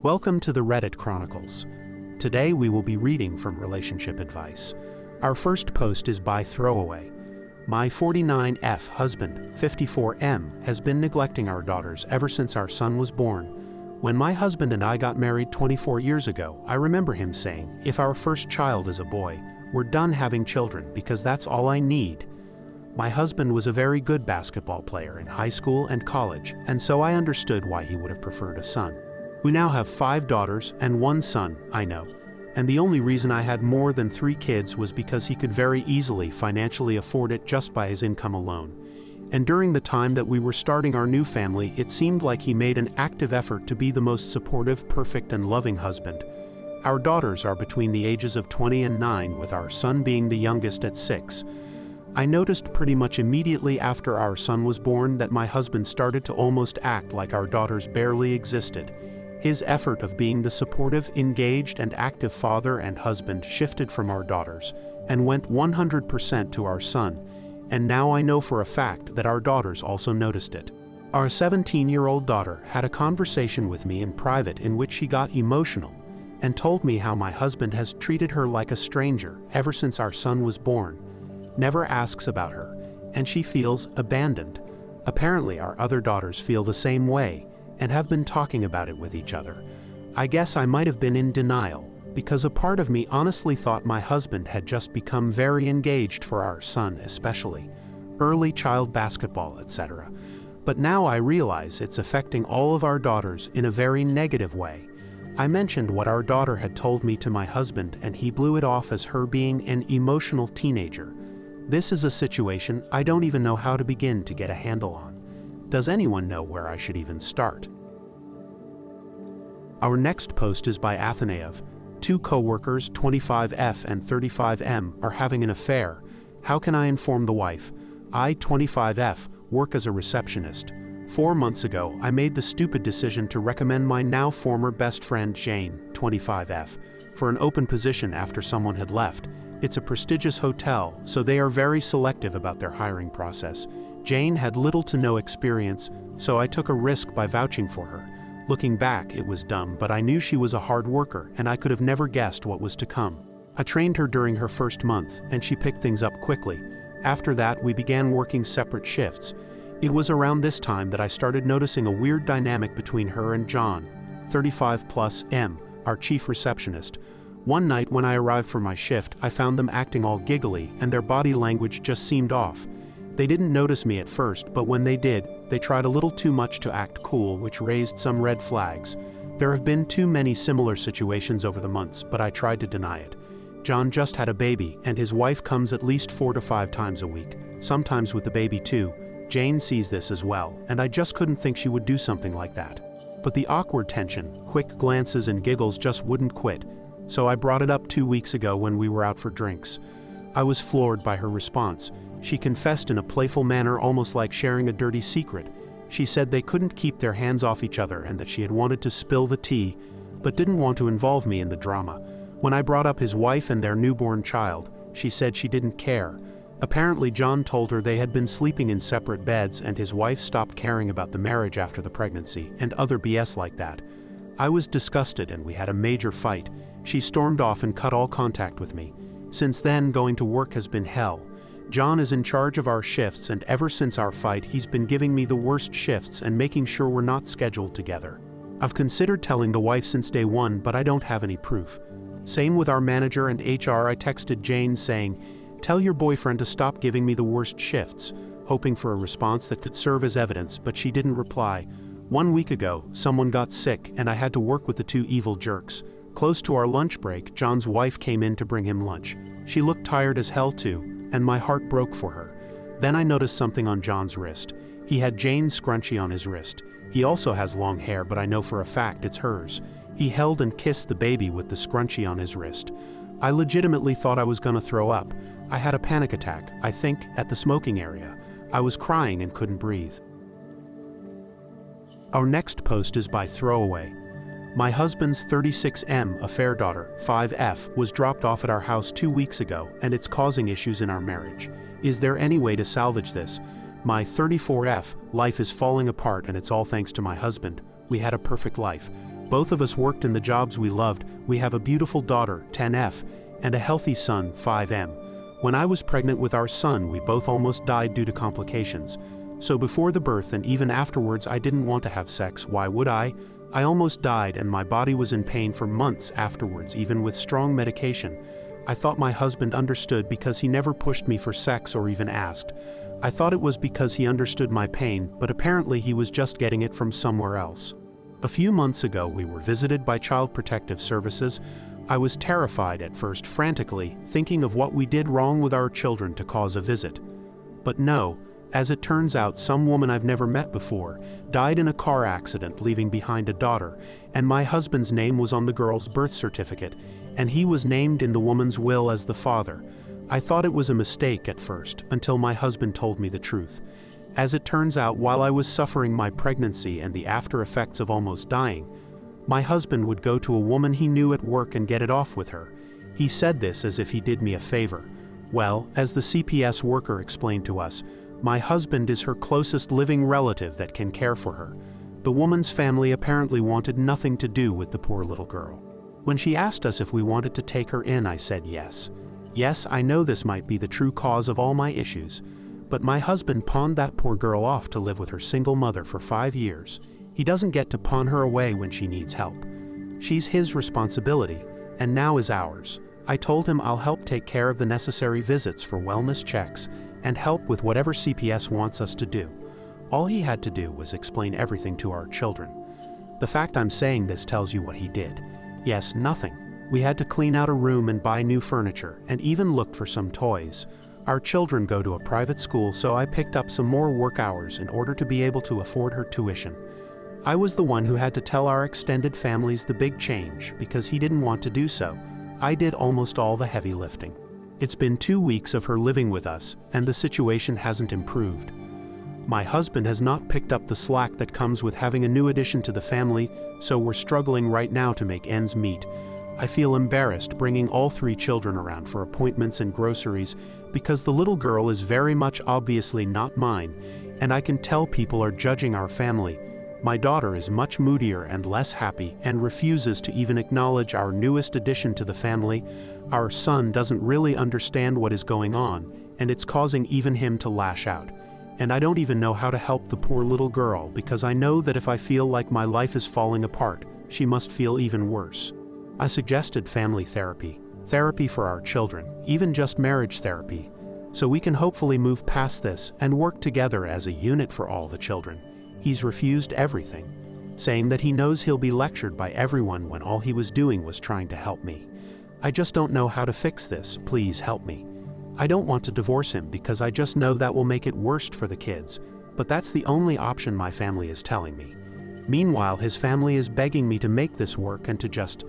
Welcome to the Reddit Chronicles. Today we will be reading from Relationship Advice. Our first post is by Throwaway. My 49F husband, 54M, has been neglecting our daughters ever since our son was born. When my husband and I got married 24 years ago, I remember him saying, "If our first child is a boy, we're done having children because that's all I need." My husband was a very good basketball player in high school and college, and so I understood why he would have preferred a son. We now have 5 daughters and 1 son, I know. And the only reason I had more than 3 kids was because he could very easily financially afford it just by his income alone. And during the time that we were starting our new family, it seemed like he made an active effort to be the most supportive, perfect, and loving husband. Our daughters are between the ages of 20 and 9, with our son being the youngest at 6. I noticed pretty much immediately after our son was born that my husband started to almost act like our daughters barely existed. His effort of being the supportive, engaged, and active father and husband shifted from our daughters and went 100% to our son, and now I know for a fact that our daughters also noticed it. Our 17-year-old daughter had a conversation with me in private in which she got emotional and told me how my husband has treated her like a stranger ever since our son was born, never asks about her, and she feels abandoned. Apparently our other daughters feel the same way and have been talking about it with each other. I guess I might have been in denial, because a part of me honestly thought my husband had just become very engaged for our son especially, early child basketball, etc. But now I realize it's affecting all of our daughters in a very negative way. I mentioned what our daughter had told me to my husband and he blew it off as her being an emotional teenager. This is a situation I don't even know how to begin to get a handle on. Does anyone know where I should even start? Our next post is by Athanaev. 2 coworkers, 25F and 35M, are having an affair. How can I inform the wife? I, 25F, work as a receptionist. 4 months ago, I made the stupid decision to recommend my now former best friend Jane, 25F, for an open position after someone had left. It's a prestigious hotel, so they are very selective about their hiring process. Jane had little to no experience, so I took a risk by vouching for her. Looking back, it was dumb, but I knew she was a hard worker, and I could have never guessed what was to come. I trained her during her first month, and she picked things up quickly. After that, we began working separate shifts. It was around this time that I started noticing a weird dynamic between her and John, 35+ M, our chief receptionist. One night when I arrived for my shift, I found them acting all giggly, and their body language just seemed off. They didn't notice me at first, but when they did, they tried a little too much to act cool, which raised some red flags. There have been too many similar situations over the months, but I tried to deny it. John just had a baby, and his wife comes at least 4 to 5 times a week, sometimes with the baby too. Jane sees this as well, and I just couldn't think she would do something like that. But the awkward tension, quick glances and giggles just wouldn't quit, so I brought it up 2 weeks ago when we were out for drinks. I was floored by her response. She confessed in a playful manner, almost like sharing a dirty secret. She said they couldn't keep their hands off each other and that she had wanted to spill the tea, but didn't want to involve me in the drama. When I brought up his wife and their newborn child, she said she didn't care. Apparently John told her they had been sleeping in separate beds and his wife stopped caring about the marriage after the pregnancy, and other BS like that. I was disgusted and we had a major fight. She stormed off and cut all contact with me. Since then, going to work has been hell. John is in charge of our shifts, and ever since our fight, he's been giving me the worst shifts and making sure we're not scheduled together. I've considered telling the wife since day one, but I don't have any proof. Same with our manager and HR. I texted Jane saying, "Tell your boyfriend to stop giving me the worst shifts," hoping for a response that could serve as evidence, but she didn't reply. 1 week ago, someone got sick, and I had to work with the 2 evil jerks. Close to our lunch break, John's wife came in to bring him lunch. She looked tired as hell too, and my heart broke for her. Then I noticed something on John's wrist. He had Jane's scrunchie on his wrist. He also has long hair, but I know for a fact it's hers. He held and kissed the baby with the scrunchie on his wrist. I legitimately thought I was gonna throw up. I had a panic attack, I think, at the smoking area. I was crying and couldn't breathe. Our next post is by Throwaway. My husband's 36M affair daughter, 5F, was dropped off at our house 2 weeks ago, and it's causing issues in our marriage. Is there any way to salvage this? My 34F, life is falling apart and it's all thanks to my husband. We had a perfect life. Both of us worked in the jobs we loved. We have a beautiful daughter, 10F, and a healthy son, 5M. When I was pregnant with our son, we both almost died due to complications. So before the birth and even afterwards, I didn't want to have sex. Why would I? I almost died and my body was in pain for months afterwards, even with strong medication. I thought my husband understood because he never pushed me for sex or even asked. I thought it was because he understood my pain, but apparently he was just getting it from somewhere else. A few months ago, we were visited by Child Protective Services. I was terrified at first, frantically, thinking of what we did wrong with our children to cause a visit. But no, as it turns out, some woman I've never met before died in a car accident, leaving behind a daughter, and my husband's name was on the girl's birth certificate, and he was named in the woman's will as the father. I thought it was a mistake at first, until my husband told me the truth. As it turns out, while I was suffering my pregnancy and the after effects of almost dying, my husband would go to a woman he knew at work and get it off with her. He said this as if he did me a favor. Well, as the CPS worker explained to us, my husband is her closest living relative that can care for her. The woman's family apparently wanted nothing to do with the poor little girl. When she asked us if we wanted to take her in, I said yes. Yes, I know this might be the true cause of all my issues, but my husband pawned that poor girl off to live with her single mother for 5 years. He doesn't get to pawn her away when she needs help. She's his responsibility, and now is ours. I told him I'll help take care of the necessary visits for wellness checks and help with whatever CPS wants us to do. All he had to do was explain everything to our children. The fact I'm saying this tells you what he did. Yes, nothing. We had to clean out a room and buy new furniture, and even looked for some toys. Our children go to a private school, so I picked up some more work hours in order to be able to afford her tuition. I was the one who had to tell our extended families the big change because he didn't want to do so. I did almost all the heavy lifting. It's been 2 weeks of her living with us, and the situation hasn't improved. My husband has not picked up the slack that comes with having a new addition to the family, so we're struggling right now to make ends meet. I feel embarrassed bringing all 3 children around for appointments and groceries because the little girl is very much obviously not mine, and I can tell people are judging our family. My daughter is much moodier and less happy and refuses to even acknowledge our newest addition to the family. Our son doesn't really understand what is going on, and it's causing even him to lash out. And I don't even know how to help the poor little girl because I know that if I feel like my life is falling apart, she must feel even worse. I suggested family therapy for our children, even just marriage therapy, so we can hopefully move past this and work together as a unit for all the children. He's refused everything, saying that he knows he'll be lectured by everyone when all he was doing was trying to help me. I just don't know how to fix this. Please help me. I don't want to divorce him because I just know that will make it worse for the kids, but that's the only option my family is telling me. Meanwhile, his family is begging me to make this work and to just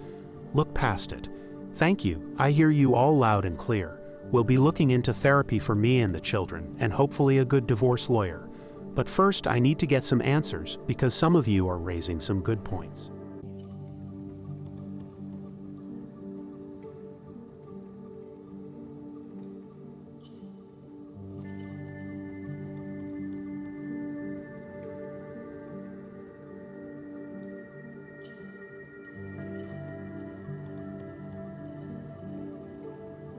look past it. Thank you. I hear you all loud and clear. We'll be looking into therapy for me and the children, and hopefully a good divorce lawyer. But first, I need to get some answers because some of you are raising some good points.